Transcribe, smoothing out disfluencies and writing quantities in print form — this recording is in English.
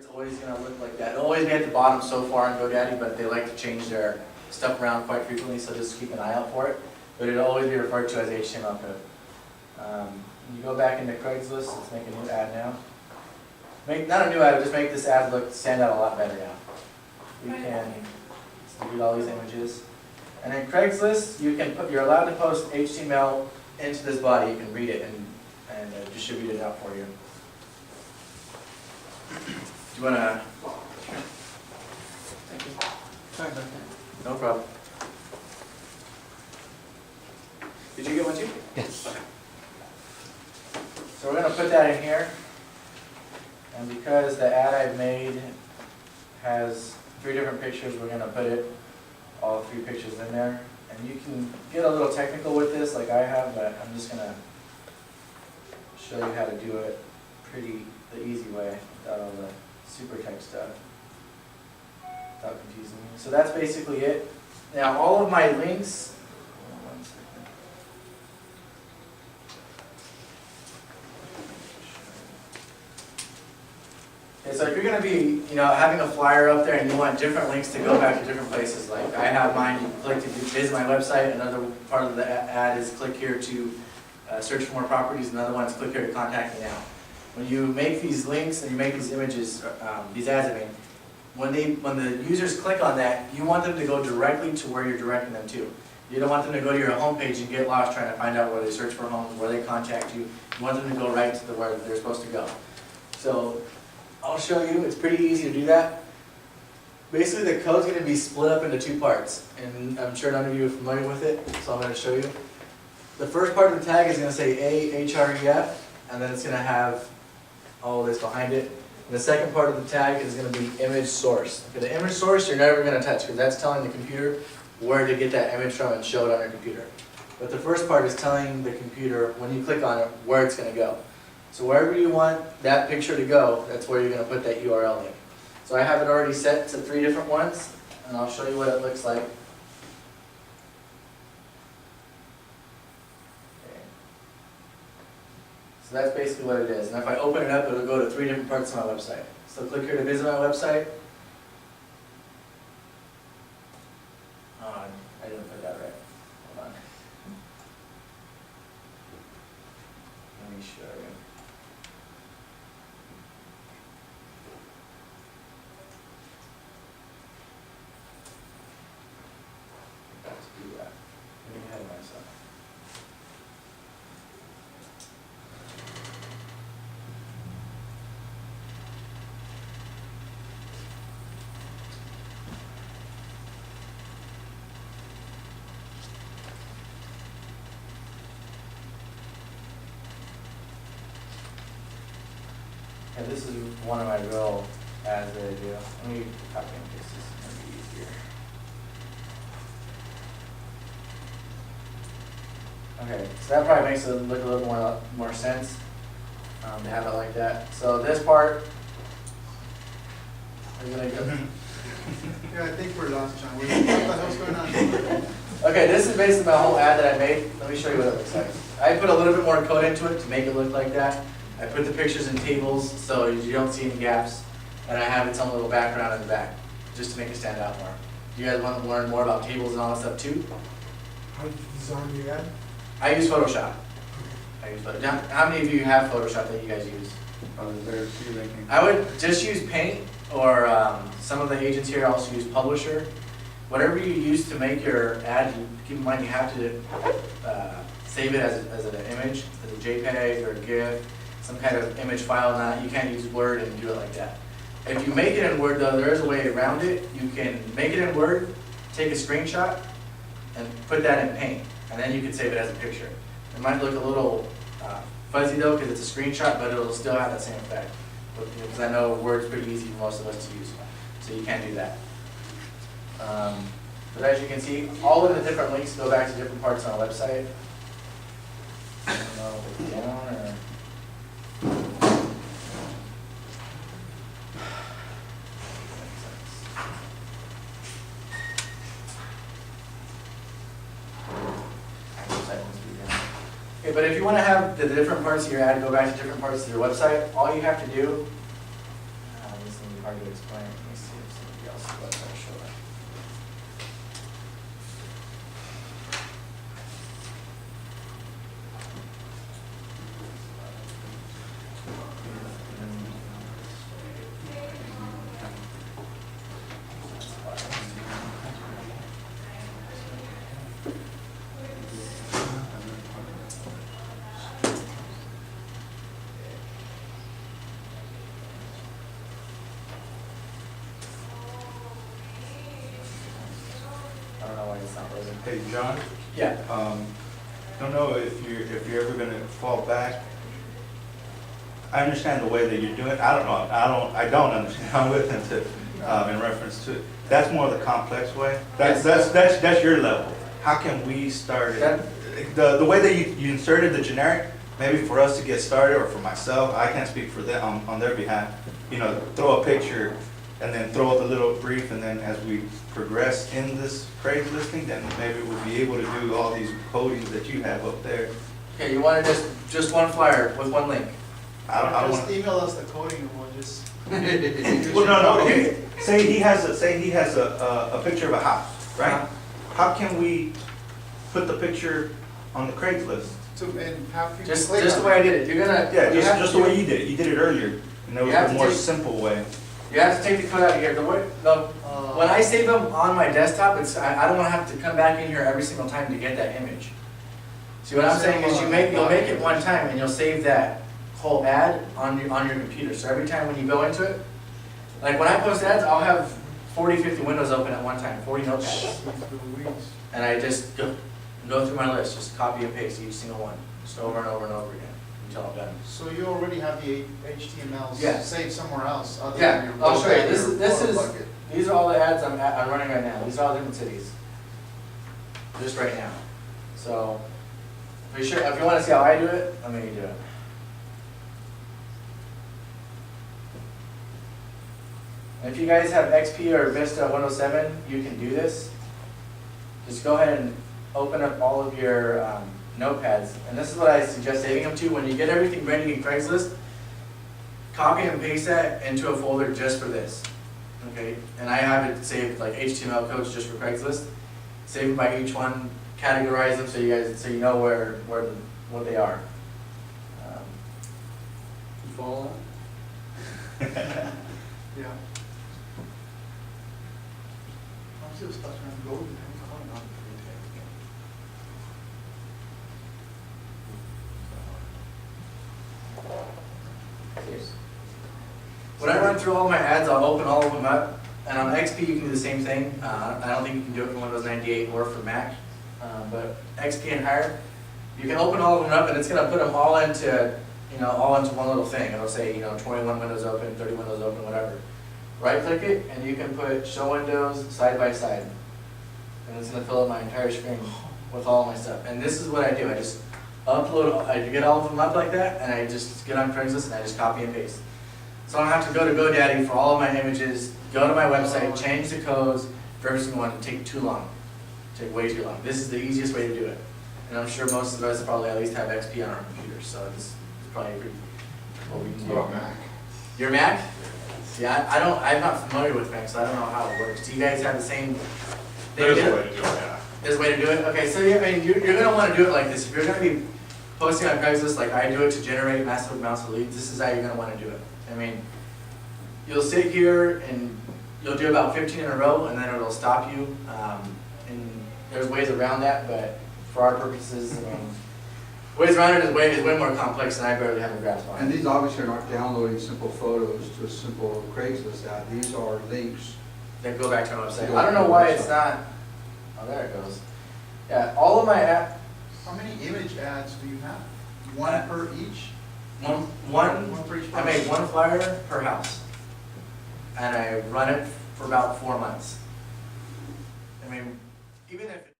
it's always going to look like that. It'll always be at the bottom so far on GoDaddy, but they like to change their stuff around quite frequently, so just keep an eye out for it. But it'll always be referred to as HTML code. When you go back into Craigslist, let's make a new ad now. Not a new ad, just make this ad stand out a lot better now. We can delete all these images. And in Craigslist, you're allowed to post HTML into this body. You can read it and distribute it out for you. Do you want to? Thank you. Sorry about that. No problem. Did you get one too? Yes. Okay. So we're going to put that in here. And because the ad I've made has 3 different pictures, we're going to put all 3 pictures in there. And you can get a little technical with this like I have, but I'm just going to show you how to do it the easy way without all the super text stuff, without confusing you. So that's basically it. Now all of my links, hold on 1 second. Okay, so if you're going to be, having a flyer up there and you want different links to go back to different places, like I have mine, you click to visit my website. Another part of the ad is click here to search for more properties. Another one is click here to contact me now. When you make these links and you make these images, these ads, when the users click on that, you want them to go directly to where you're directing them to. You don't want them to go to your homepage and get lost trying to find out where they search for homes, where they contact you. You want them to go right to where they're supposed to go. So I'll show you. It's pretty easy to do that. Basically, the code's going to be split up into 2 parts, and I'm sure none of you are familiar with it, so I'm going to show you. The first part of the tag is going to say href, and then it's going to have all of this behind it. And the second part of the tag is going to be image source. Okay, the image source you're never going to touch because that's telling the computer where to get that image from and show it on your computer. But the first part is telling the computer, when you click on it, where it's going to go. So wherever you want that picture to go, that's where you're going to put that URL link. So I have it already set to 3 different ones, and I'll show you what it looks like. So that's basically what it is. And if I open it up, it'll go to 3 different parts of my website. So click here to visit my website. Oh, I didn't put that right. Hold on. Let me show you. I forgot to do that. I'm getting ahead of myself. And this is one of my real ads that I do. Let me copy and paste this, it's going to be easier. Okay, so that probably makes it look a little more sense to have it like that. So this part, are you going to go? Yeah, I think we're lost, John. What the hell's going on? Okay, this is basically my whole ad that I made. Let me show you what it looks like. I put a little bit more code into it to make it look like that. I put the pictures in tables so you don't see any gaps, and I have its own little background in the back, just to make it stand out more. Do you guys want to learn more about tables and all that stuff too? How did you design your ad? I use Photoshop. Now, how many of you have Photoshop that you guys use? Very few, I think. I would just use Paint, or some of the agents here also use Publisher. Whatever you use to make your ad, keep in mind you have to save it as an image, as a JPEG or a GIF, some kind of image file. You can't use Word and do it like that. If you make it in Word though, there is a way around it. You can make it in Word, take a screenshot, and put that in Paint, and then you can save it as a picture. It might look a little fuzzy though because it's a screenshot, but it'll still have that same effect. Because I know Word's pretty easy for most of us to use, so you can do that. But as you can see, all of the different links go back to different parts on our website. I don't know if it's down or... Okay, but if you want to have the different parts of your ad go back to different parts of your website, all you have to do, this thing hard to explain. Let me see if somebody else's website show that. I don't know why it's not loading. Hey, John, Yeah. don't know if you're ever gonna fall back. I understand the way that you're doing it. I don't know, I don't understand. I'm with him to, in reference to, that's more the complex way. That's your level. How can we start it? The way that you inserted the generic, maybe for us to get started, or for myself, I can't speak for them, on their behalf, you know, throw a picture and then throw out a little brief, and then as we progress in this Craigslist thing, then maybe we'll be able to do all these codings that you have up there. Okay, you want to just one flyer with one link? I don't Just want. email us the coding and we'll just. Well, no, okay. Say he has a picture of a house, right? How can we put the picture on the Craigslist? And have people Just click the on way I it. did it. You're gonna. Yeah, you have just to the way take- you did it. You did it earlier, and that You was have the to more take- simple way. You have to take the code out of here. When I save them on my desktop, I don't want to have to come back in here every single time to get that image. See, what I'm saying is you'll make it one time and you'll save that whole ad on your computer. So every time when you go into it, like when I post ads, I'll have 40, 50 windows open at one time, 40 notepads. And I just go through my list, just copy and paste each single one, just over and over and over again until I'm done. So you already have the HTMLs Yeah. saved somewhere else other Yeah, than your. I'll show you. your This photo is, bucket. these are all the ads I'm running right now. These are all different cities. Just right now. So, if you want to see how I do it, let me do it. And if you guys have XP or Vista 107, you can do this. Just go ahead and open up all of your notepads. And this is what I suggest saving them to. When you get everything ready in Craigslist, copy and paste that into a folder just for this. Okay? And I have it saved like HTML codes just for Craigslist. Save them by each one, categorize them so you know what they are. You follow Yeah. I'm still stuck on gold. When I run through all my ads, I'll open all of them up. And on XP, you can do the same thing. I don't think you can do it for Windows 98 or for Mac. But XP and higher, you can open all of them up, and it's going to put them all into one little thing. It'll say, 21 windows open, 30 windows open, whatever. Right-click it, and you can put Show Windows side by side. And it's going to fill up my entire screen with all my stuff. And this is what I do. I just upload, I get all of them up like that, and I just get on Craigslist, and I just copy and paste. So I don't have to go to GoDaddy for all of my images, go to my website, change the codes for every single one. It'd take too long. It'd take way too long. This is the easiest way to do it. And I'm sure most of us probably at least have XP on our computers, so this is probably pretty what we can do. Mac. Your Mac? See, I'm not familiar with Mac, so I don't know how it works. Do you guys have the same thing? There's a way to do it, yeah. There's a way to do it? Okay, so you're going to want to do it like this. If you're going to be posting on Craigslist like I do it to generate massive amounts of leads, this is how you're going to want to do it. I mean, you'll sit here and you'll do about 15 in a row, and then it'll stop you. And there's ways around that, but for our purposes, ways around it is way more complex than I barely have a grasp on. And these obviously aren't downloading simple photos to a simple Craigslist ad. These are links. Then go back to our website. I don't know why it's not. Oh, there it goes. Yeah, all of my How many image ads do you have? One per each? one per each I made one flyer per house, and I run it for about 4 months. I mean, even if